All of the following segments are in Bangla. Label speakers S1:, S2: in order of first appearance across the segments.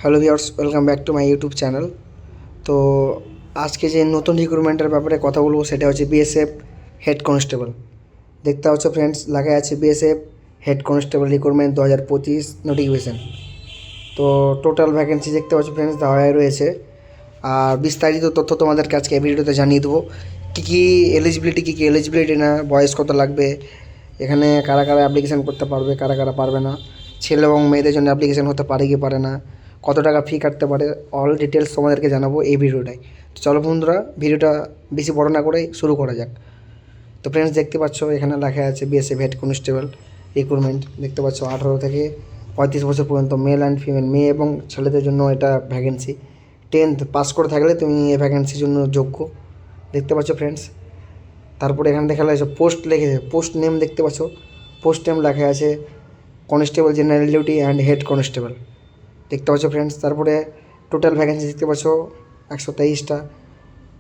S1: Hello viewers, welcome back to my YouTube channel. তো আজকে যে নতুন রিক্রুটমেন্টের ব্যাপারে কথা বলবো সেটা হচ্ছে বিএসএফ হেড কনস্টেবল। দেখতে পাচ্ছ ফ্রেন্ডস, লেখা আছে BSF head constable recruitment 2025 notification. তো টোটাল ভ্যাকেন্সি দেখতে পাচ্ছ ফ্রেন্ডস দেওয়া রয়েছে। আর বিস্তারিত তথ্য তোমাদেরকে আজকে এই ভিডিওতে জানিয়ে দেবো। কী কী এলিজিবিলিটি না, বয়স কত লাগবে, এখানে কারা কারা অ্যাপ্লিকেশান করতে পারবে, কারা কারা পারবে না, ছেলে এবং মেয়েদের জন্য অ্যাপ্লিকেশান হতে পারে কি পারে না, কত টাকা ফি কাটতে পারে, অল ডিটেলস তোমাদেরকে জানাবো এই ভিডিওটায়। তো চলো বন্ধুরা, ভিডিওটা বেশি বড় না করে শুরু করা যাক। তো ফ্রেন্ডস দেখতে পাচ্ছ এখানে লেখা আছে বিএসএফ হেড কনস্টেবল রিক্রুটমেন্ট। দেখতে পাচ্ছ 18 থেকে 35 বছর পর্যন্ত মেল অ্যান্ড ফিমেল, মেয়ে এবং ছেলেদের জন্য এটা ভ্যাকেন্সি। 10th পাস করে থাকলে তুমি এই ভ্যাকেন্সির জন্য যোগ্য। দেখতে পাচ্ছ ফ্রেন্ডস, তারপরে এখানে দেখা আছে পোস্ট লিখেছে, পোস্ট নেম দেখতে পাচ্ছ, পোস্ট নেম লেখা আছে constable general duty and head constable. দেখতে পাচ্ছ ফ্রেন্ডস, তারপরে টোটাল ভ্যাকেন্সি দেখতে পাচ্ছ 123টা।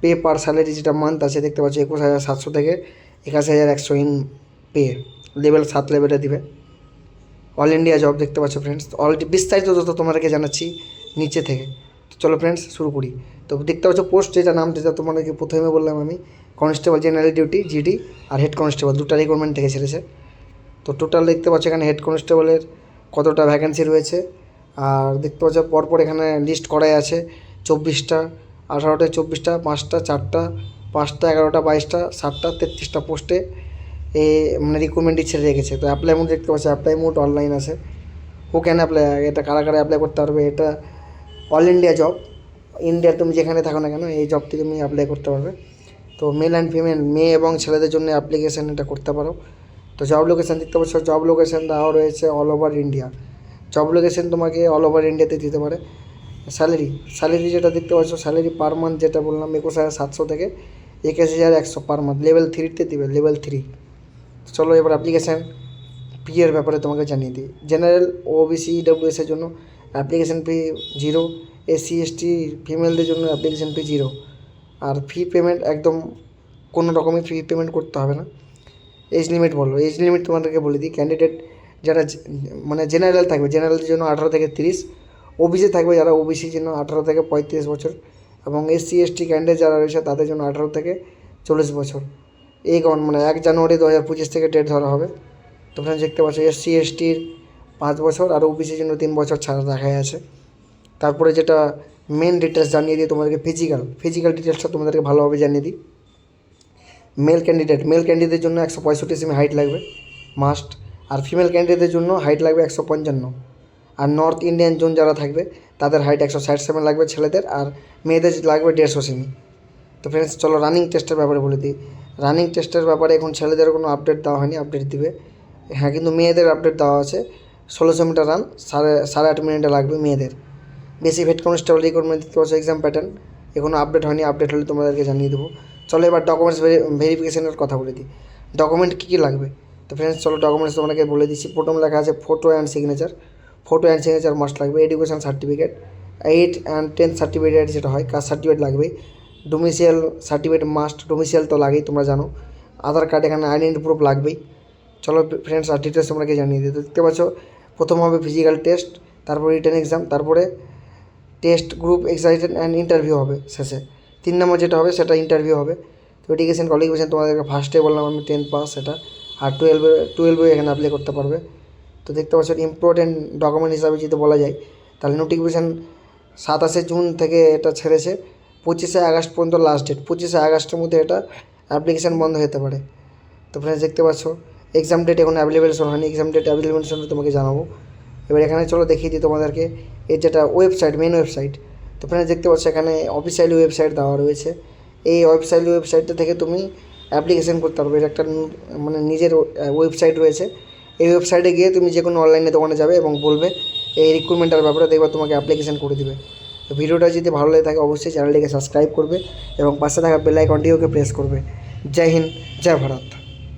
S1: পে পার স্যালারি যেটা মান্থ আছে দেখতে পাচ্ছ 21,700 থেকে 81,100 ইন পে। লেভেল 7 লেভেলে দিবে। অল ইন্ডিয়া জব দেখতে পাচ্ছ ফ্রেন্ডস। অলরেডি বিস্তারিত যত তোমাদেরকে জানাচ্ছি নিচে থেকে। তো চলো ফ্রেন্ডস শুরু করি। তো দেখতে পাচ্ছ পোস্ট যেটা নাম যেটা তোমাদেরকে প্রথমে বললাম আমি, কনস্টেবল জেনারেল ডিউটি জিডি আর হেড কনস্টেবল দুটো রিক্রুটমেন্ট থেকে ছেড়েছে। তো টোটাল দেখতে পাচ্ছ এখানে হেড কনস্টেবলের কতটা ভ্যাকেন্সি রয়েছে। আর দেখতে পাচ্ছ পরপর এখানে লিস্ট করাই আছে 24টা, 18টা, 24টা, 5টা, 4টা, 5টা, 11টা, 22টা, 7টা, 33টা পোস্টে এ মানে রিক্রুটমেন্টই ছেড়ে রেখেছে। তো অ্যাপ্লাই মোড দেখতে পাচ্ছি, অ্যাপ্লাই মোড অনলাইন আছে। হু ক্যান অ্যাপ্লাই, এটা কারা কারা অ্যাপ্লাই করতে পারবে, এটা অল ইন্ডিয়া জব। ইন্ডিয়ার তুমি যেখানে থাকো না কেন এই জবটি তুমি অ্যাপ্লাই করতে পারবে। তো মেল অ্যান্ড ফিমেল, মেয়ে এবং ছেলেদের জন্য অ্যাপ্লিকেশান এটা করতে পারো। তো জব লোকেশান দেখতে পাচ্ছ, জব লোকেশান দেওয়া রয়েছে all over India. Job location তোমাকে অল ওভার ইন্ডিয়াতে দিতে পারে। স্যালারি যেটা দেখতে পাচ্ছ, স্যালারি পার মান্থ যেটা বললাম 21,700 থেকে 21,100 পার মান্থ। লেভেল 3তে দিবে, লেভেল 3। চলো এবার অ্যাপ্লিকেশান ফি এর ব্যাপারে তোমাকে জানিয়ে দিই। জেনারেল ওবিসি ডব্লিউএসের জন্য অ্যাপ্লিকেশান ফি 0, এসসি এসটি ফিমেলদের জন্য অ্যাপ্লিকেশান ফি 0। আর ফি পেমেন্ট একদম কোনো রকমই ফি পেমেন্ট করতে হবে না। এজ লিমিট বলো, এজ লিমিট তোমাদেরকে বলে দিই। ক্যান্ডিডেট যারা মানে জেনারেল থাকবে, জেনারেলদের জন্য 18 থেকে 30। ওবিসি থাকবে যারা, ওবিসির জন্য 18 থেকে 35 বছর। এবং এসসি এসটি ক্যান্ডিডেট যারা রয়েছে তাদের জন্য 18 থেকে 40 বছর। এই মানে 1 জানুয়ারি 2025 থেকে ডেট ধরা হবে। তোমরা দেখতে পাচ্ছ এসসি এসটির 5 বছর আর ওবিসির জন্য 3 বছর ছাড়া দেখাই আছে। তারপরে যেটা মেন ডিটেলস জানিয়ে দিই তোমাদেরকে, ফিজিক্যাল ডিটেলসটা তোমাদেরকে ভালোভাবে জানিয়ে দিই। মেল ক্যান্ডিডেটের জন্য 165 সেমি হাইট লাগবে মাস্ট। আর ফিমেল ক্যান্ডিডেটের জন্য হাইট লাগবে 155। আর নর্থ ইন্ডিয়ান জোন যারা থাকবে তাদের হাইট 160 সেমি লাগবে ছেলেদের, আর মেয়েদের লাগবে 150 সেমি। তো ফ্রেন্ডস চলো রানিং টেস্টের ব্যাপারে বলে দিই। রানিং টেস্টের ব্যাপারে এখন ছেলেদের কোনো আপডেট দেওয়া হয়নি, আপডেট দিবে। হ্যাঁ, কিন্তু মেয়েদের আপডেট দেওয়া আছে। 1600 মিটার রান 8.5 মিনিটে লাগবে মেয়েদের। বেশি হেড কনস্টেবল রিক্রুটমেন্ট দেখতে পাচ্ছ, এক্সাম প্যাটার্ন এখনও আপডেট হয়নি, আপডেট হলে তোমাদেরকে জানিয়ে দেবো। চলো এবার ডকুমেন্টস ভেরিফিকেশনের কথা বলে দিই। ডকুমেন্ট কী কী লাগবে। তো ফ্রেন্ডস চলো ডকুমেন্টস তোমাকে বলে দিচ্ছি। প্রথম লেখা আছে ফটো অ্যান্ড সিগনেচার মাস্ট লাগবে। এডুকেশন সার্টিফিকেট, 8 and 10 সার্টিফিকেট যেটা হয়, কাস্ট সার্টিফিকেট লাগবে। ডোমিসিয়াল সার্টিফিকেট মাস্ট, ডোমিসিয়াল তো লাগেই তোমরা জানো। আধার কার্ড, এখানে আইডেন্টি প্রুফ লাগবেই। চলো ফ্রেন্ডস আর ডিটেলস তোমাকে জানিয়ে দিই। দেখতে পাচ্ছ প্রথম হবে ফিজিক্যাল টেস্ট, তারপর রিটেন এক্সাম, তারপরে test group exercise and interview হবে শেষে। 3 নম্বর যেটা হবে সেটা ইন্টারভিউ হবে। তো এডুকেশন কোয়ালিফিকেশন তোমাদেরকে ফার্স্টে বললাম আমি 10 পাস সেটা। আর 12 এখানে অ্যাপ্লাই করতে পারবে। তো দেখতে পাচ্ছ ইম্পর্টেন্ট ডকুমেন্ট হিসাবে যদি বলা যায় তাহলে নোটিফিকেশান 27 জুন থেকে এটা ছেড়েছে, 25 আগস্ট পর্যন্ত লাস্ট ডেট। 25 আগস্টের মধ্যে এটা অ্যাপ্লিকেশান বন্ধ হতে পারে। তো ফ্রেন্ডস দেখতে পাচ্ছ এক্সাম ডেট এখন অ্যাভেলেবেশন হয়নি, এক্সাম ডেট অ্যাভেলেবেশন তোমাকে জানাবো। এবার এখানে চলো দেখিয়ে দিই তোমাদেরকে এর যেটা ওয়েবসাইট, মেন ওয়েবসাইট। তো ফ্রেন্ডস দেখতে পাচ্ছ এখানে অফিসিয়ালি ওয়েবসাইট দেওয়া রয়েছে। এই ওয়েবসাইটটা থেকে তুমি অ্যাপ্লিকেশান করতে পারবে। এটা একটা মানে নিজের ওয়েবসাইট রয়েছে। এই ওয়েবসাইটে গিয়ে তুমি যে কোনো অনলাইনে দোকানে যাবে এবং বলবে এই রিক্রুটমেন্টের ব্যাপারে, দেখবে তোমাকে অ্যাপ্লিকেশান করে দিবে। তো ভিডিওটা যদি ভালো লাগে থাকে অবশ্যই চ্যানেলটিকে সাবস্ক্রাইব করবে এবং পাশে থাকা বেল আইকনটিকে প্রেস করবে। জয় হিন্দ, জয় ভারত।